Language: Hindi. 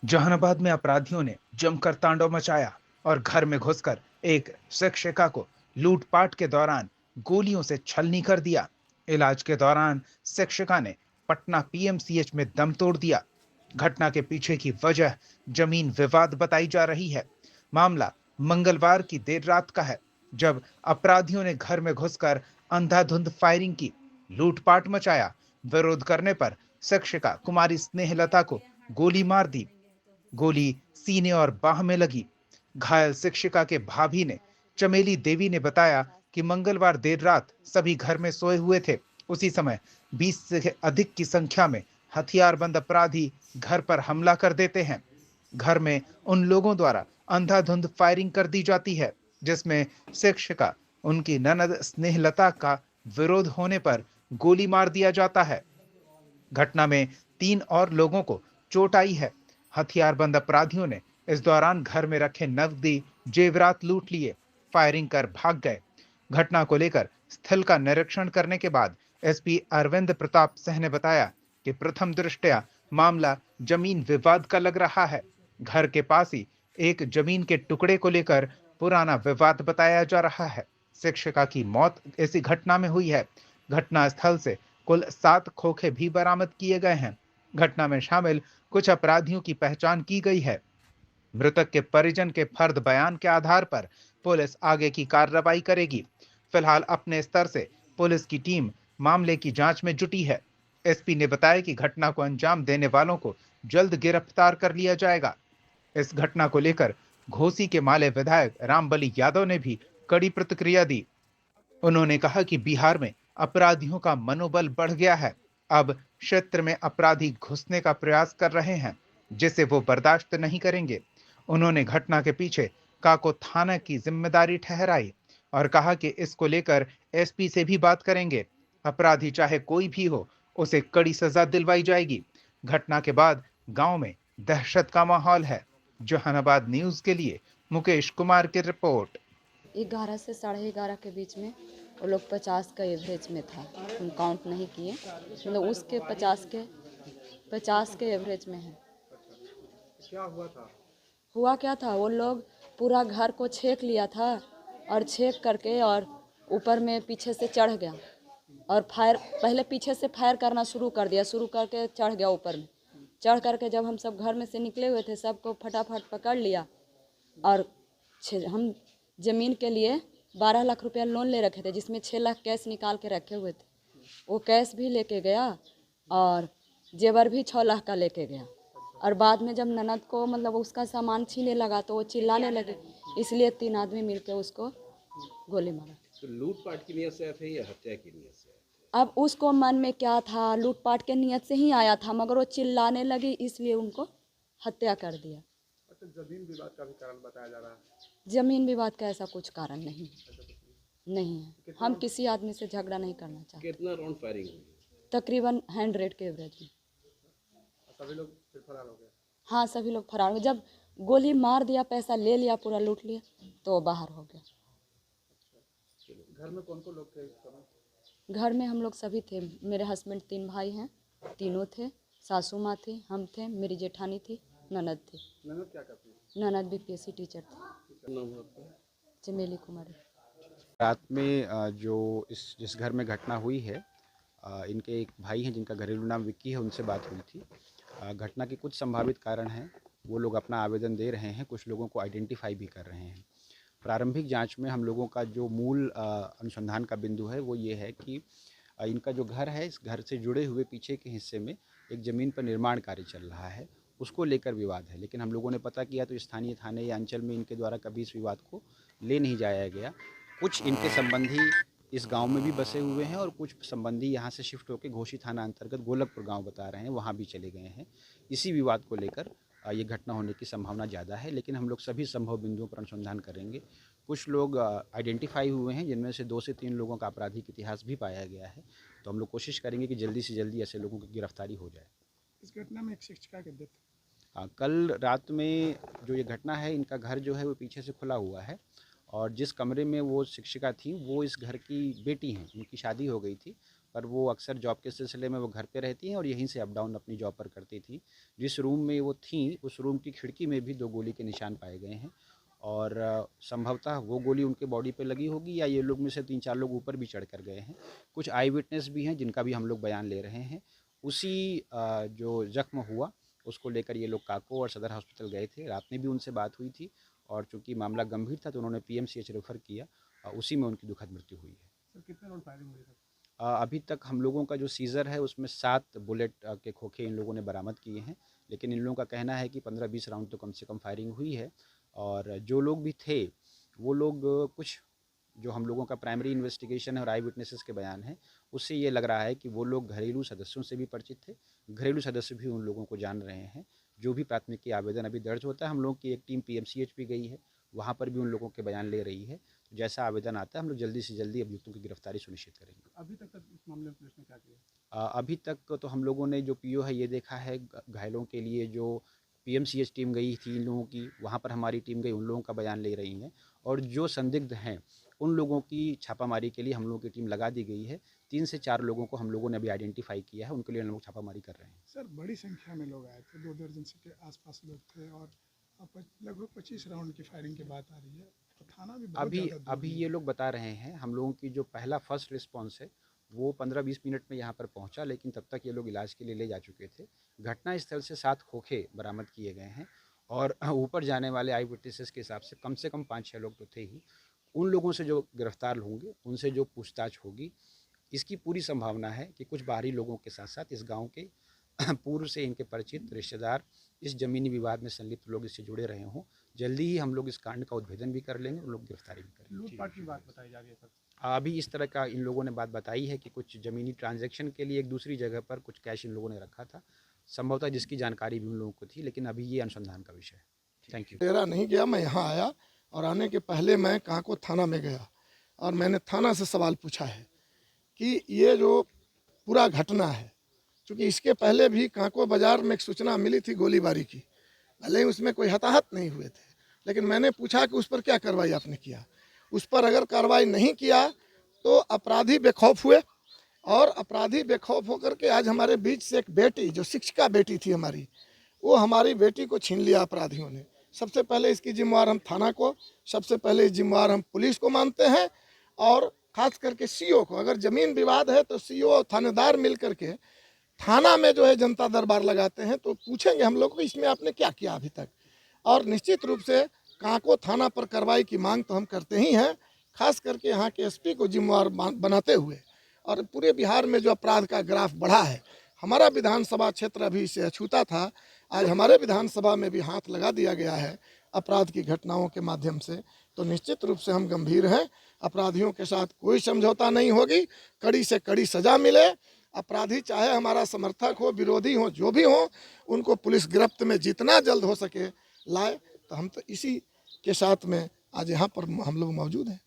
जहानाबाद में अपराधियों ने जमकर तांडव मचाया और घर में घुसकर एक शिक्षिका को लूटपाट के दौरान गोलियों से छलनी कर दिया। इलाज के दौरान शिक्षिका ने पटना पीएमसीएच में दम तोड़ दिया। घटना के पीछे की वजह जमीन विवाद बताई जा रही है। मामला मंगलवार की देर रात का है, जब अपराधियों ने घर में घुसकर अंधाधुंध फायरिंग की, लूटपाट मचाया। विरोध करने पर शिक्षिका कुमारी स्नेहलता को गोली मार दी। गोली सीने और बाह में लगी। घायल शिक्षिका के भाभी ने चमेली देवी ने बताया कि मंगलवार देर रात सभी घर में सोए हुए थे। उसी समय 20 से अधिक की संख्या में हथियारबंद अपराधी घर पर हमला कर देते हैं। घर में उन लोगों द्वारा अंधाधुंध फायरिंग कर दी जाती है, जिसमें शिक्षिका उनकी ननद स्नेहलता का विरोध होने पर गोली मार दिया जाता है। घटना में 3 और लोगों को चोट आई है। हथियारबंद अपराधियों ने इस दौरान घर में रखे नकदी जेवरात लूट लिए, फायरिंग कर भाग गए। घटना को लेकर स्थल का निरीक्षण करने के बाद एसपी अरविंद प्रताप सिंह ने बताया कि प्रथम दृष्टया मामला जमीन विवाद का लग रहा है। घर के पास ही एक जमीन के टुकड़े को लेकर पुराना विवाद बताया जा रहा है। शिक्षिका की मौत ऐसी घटना में हुई है। घटना स्थल से कुल 7 खोखे भी बरामद किए गए हैं। घटना में शामिल कुछ अपराधियों की पहचान की गई है। मृतक के परिजन के फर्द बयान के आधार पर पुलिस आगे की कार्रवाई करेगी। फिलहाल अपने स्तर से पुलिस की टीम मामले की जांच में जुटी है। एसपी ने बताया कि घटना को अंजाम देने वालों को जल्द गिरफ्तार कर लिया जाएगा। इस घटना को लेकर घोसी के माले विधायक रामबली यादव ने भी कड़ी प्रतिक्रिया दी। उन्होंने कहा कि बिहार में अपराधियों का मनोबल बढ़ गया है। अब क्षेत्र में अपराधी घुसने का प्रयास कर रहे हैं, जिसे वो बर्दाश्त नहीं करेंगे। उन्होंने घटना के पीछे काको थाना की जिम्मेदारी ठहराई और कहा कि इसको लेकर एसपी से भी बात करेंगे। अपराधी चाहे कोई भी हो, उसे कड़ी सजा दिलवाई जाएगी। घटना के बाद गांव में दहशत का माहौल है। जहानाबाद न्यूज के लिए मुकेश कुमार की रिपोर्ट। 11 से 11:30 के बीच में वो लोग 50 का एवरेज में था। हम काउंट नहीं किए, मतलब उसके 50 के एवरेज में है। क्या हुआ था? हुआ क्या था, वो लोग पूरा घर को छेक लिया था और छेक करके और ऊपर में पीछे से चढ़ गया और फायर, पहले पीछे से फायर करना शुरू कर दिया, शुरू करके चढ़ गया ऊपर में। चढ़ करके जब हम सब घर में से निकले हुए थे, सबको फटाफट पकड़ लिया और हम ज़मीन के लिए 12 लाख रुपया लोन ले रखे थे, जिसमें 6 लाख कैश निकाल के रखे हुए थे। वो कैश भी लेके गया और जेवर भी 6 लाख का लेके गया। और बाद में जब ननद को मतलब उसका सामान छीने लगा तो वो चिल्लाने लगे, इसलिए 3 आदमी मिलकर उसको गोली मारा। तो लूटपाट की नीयत से आए थे या हत्या की नीयत से आए थे? अब उसको मन में क्या था, लूटपाट के नियत से ही आया था, मगर वो चिल्लाने लगी इसलिए उनको हत्या कर दिया। अच्छा, जमीन विवाद का भी कारण बताया जा रहा है। जमीन विवाद का ऐसा कुछ कारण नहीं है, ऐसा कुछ नहीं है। कितना हम किसी आदमी से झगड़ा नहीं करना चाहते। कितना राउंड फायरिंग हुई? तकरीबन 100 के एवरेज में। सभी लोग फिर फरार हो गए? हाँ, सभी लोग फरार हो गए। जब गोली मार दिया, पैसा ले लिया, पूरा लूट लिया, तो बाहर हो गया। घर में कौन कौन लोग थे इस समय? घर में हम लोग सभी थे। मेरे हस्बैंड 3 भाई हैं, तीनों थे। सासू माँ थी, हम थे, मेरी जेठानी थी, ननद थी। ननद क्या करती है? ननद बीपीएससी टीचर थी। क्या नाम है आपका? चमेली कुमारी। रात में जो जिस घर में घटना हुई है, इनके एक भाई हैं जिनका घरेलू नाम विक्की है, उनसे बात हुई थी। घटना के कुछ संभावित कारण हैं, वो लोग अपना आवेदन दे रहे हैं, कुछ लोगों को आइडेंटिफाई भी कर रहे हैं। प्रारंभिक जांच में हम लोगों का जो मूल अनुसंधान का बिंदु है वो ये है कि इनका जो घर है, इस घर से जुड़े हुए पीछे के हिस्से में एक ज़मीन पर निर्माण कार्य चल रहा है, उसको लेकर विवाद है। लेकिन हम लोगों ने पता किया तो स्थानीय थाने या अंचल में इनके द्वारा कभी इस विवाद को ले नहीं जाया गया। कुछ इनके संबंधी इस गांव में भी बसे हुए हैं और कुछ संबंधी यहाँ से शिफ्ट होकर घोसी थाना अंतर्गत गोलकपुर गांव बता रहे हैं, वहाँ भी चले गए हैं। इसी विवाद को लेकर ये घटना होने की संभावना ज़्यादा है, लेकिन हम लोग सभी संभव बिंदुओं पर अनुसंधान करेंगे। कुछ लोग आइडेंटिफाई हुए हैं, जिनमें से 2 से 3 लोगों का आपराधिक इतिहास भी पाया गया है, तो हम लोग कोशिश करेंगे कि जल्दी से जल्दी ऐसे लोगों की गिरफ्तारी हो जाए। इस घटना में एक शिक्षिका की डेथ। कल रात में जो ये घटना है, इनका घर जो है वो पीछे से खुला हुआ है और जिस कमरे में वो शिक्षिका थी वो इस घर की बेटी हैं, उनकी शादी हो गई थी, पर वो अक्सर जॉब के सिलसिले में वो घर पे रहती हैं और यहीं से अप डाउन अपनी जॉब पर करती थी। जिस रूम में वो थीं उस रूम की खिड़की में भी 2 गोली के निशान पाए गए हैं और संभवतः वो गोली उनके बॉडी पे लगी होगी या ये लोग में से 3-4 लोग ऊपर भी चढ़ कर गए हैं। कुछ आई विटनेस भी हैं जिनका भी हम लोग बयान ले रहे हैं। उसी जो ज़ख्म हुआ उसको लेकर ये लोग काको और सदर हॉस्पिटल गए थे। रात में भी उनसे बात हुई थी और चूँकि मामला गंभीर था तो उन्होंने पीएमसीएच रेफ़र किया। उसी में उनकी दुखद मृत्यु हुई है। सर कितने राउंड फायरिंग हुई सर? अभी तक हम लोगों का जो सीज़र है उसमें 7 बुलेट के खोखे इन लोगों ने बरामद किए हैं, लेकिन इन लोगों का कहना है कि 15-20 राउंड तो कम से कम फायरिंग हुई है। और जो लोग भी थे वो लोग कुछ जो हम लोगों का प्राइमरी इन्वेस्टिगेशन है और आई विटनेसेस के बयान हैं उससे ये लग रहा है कि वो लोग घरेलू सदस्यों से भी परिचित थे। घरेलू सदस्य भी उन लोगों को जान रहे हैं। जो भी प्राथमिकी आवेदन अभी दर्ज होता है, हम लोग की एक टीम पीएमसीएच भी गई है, वहाँ पर भी उन लोगों के बयान ले रही है। जैसा आवेदन आता है हम लोग जल्दी से जल्दी अभियुक्तों की गिरफ्तारी सुनिश्चित करेंगे। अभी तक इस मामले में पुलिस ने क्या किया? अभी तक तो हम लोगों ने जो पीओ है ये देखा है, घायलों के लिए जो पीएमसीएच टीम गई थी इन लोगों की, वहाँ पर हमारी टीम गई, उन लोगों का बयान ले रही हैं और जो संदिग्ध हैं उन लोगों की छापामारी के लिए हम लोगों की टीम लगा दी गई है। 3 से 4 लोगों को हम लोगों ने अभी आइडेंटिफाई किया है, उनके लिए हम लोग छापामारी कर रहे हैं। सर बड़ी संख्या में लोग आए थे, 2 दर्जन से के आसपास लोग थे और लगभग 25 राउंड की फायरिंग की बात आ रही है। तो थाना भी बहुत ज़्यादा दूर अभी है। ये लोग बता रहे हैं, हम लोगों की जो पहला फर्स्ट रिस्पॉन्स है वो 15-20 मिनट में यहाँ पर पहुँचा, लेकिन तब तक ये लोग इलाज के लिए ले जा चुके थे। घटना स्थल से 7 खोखे बरामद किए गए हैं और ऊपर जाने वाले आई विटनेसेस के हिसाब से कम 5-6 लोग तो थे ही। उन लोगों से जो गिरफ्तार होंगे उनसे जो पूछताछ होगी, इसकी पूरी संभावना है कि कुछ बाहरी लोगों के साथ साथ इस गांव के पूर्व से इनके परिचित रिश्तेदार, इस ज़मीनी विवाद में संलिप्त लोग इससे जुड़े रहे हों। जल्दी ही हम लोग इस कांड का उद्भेदन भी कर लेंगे और लोग गिरफ्तारी भी करेंगे। लूटपाट की बात बताई जा रही है सर। अभी इस तरह का इन लोगों ने बात बताई है कि कुछ ज़मीनी ट्रांजैक्शन के लिए एक दूसरी जगह पर कुछ कैश इन लोगों ने रखा था, संभवतः जिसकी जानकारी भी उन लोगों को थी, लेकिन अभी ये अनुसंधान का विषय है। Thank you. डेरा नहीं गया, मैं यहाँ आया और आने के पहले मैं काको थाना में गया और मैंने थाना से सवाल पूछा है कि ये जो पूरा घटना है, क्योंकि इसके पहले भी काको बाज़ार में एक सूचना मिली थी गोलीबारी की, भले ही उसमें कोई हताहत नहीं हुए थे, लेकिन मैंने पूछा कि उस पर क्या कार्रवाई आपने किया। उस पर अगर कार्रवाई नहीं किया तो अपराधी बेखौफ हुए और अपराधी बेखौफ होकर के आज हमारे बीच से एक बेटी जो शिक्षिका बेटी थी हमारी, वो हमारी बेटी को छीन लिया अपराधियों ने। सबसे पहले इसकी जिम्मेवार हम थाना को, सबसे पहले जिम्मेवार हम पुलिस को मानते हैं और खास करके सीओ को। अगर ज़मीन विवाद है तो सीओ और थानेदार मिल करके थाना में जो है जनता दरबार लगाते हैं, तो पूछेंगे हम लोग को इसमें आपने क्या किया अभी तक। और निश्चित रूप से काको थाना पर कार्रवाई की मांग तो हम करते ही हैं, खास करके यहाँ के एसपी को जिम्मेवार बनाते हुए। और पूरे बिहार में जो अपराध का ग्राफ बढ़ा है, हमारा विधानसभा क्षेत्र अभी इससे अछूता था, आज हमारे विधानसभा में भी हाथ लगा दिया गया है अपराध की घटनाओं के माध्यम से। तो निश्चित रूप से हम गंभीर हैं, अपराधियों के साथ कोई समझौता नहीं होगी, कड़ी से कड़ी सजा मिले। अपराधी चाहे हमारा समर्थक हो, विरोधी हो, जो भी हो, उनको पुलिस गिरफ्त में जितना जल्द हो सके लाए। तो हम तो इसी के साथ में आज यहाँ पर हम लोग मौजूद हैं।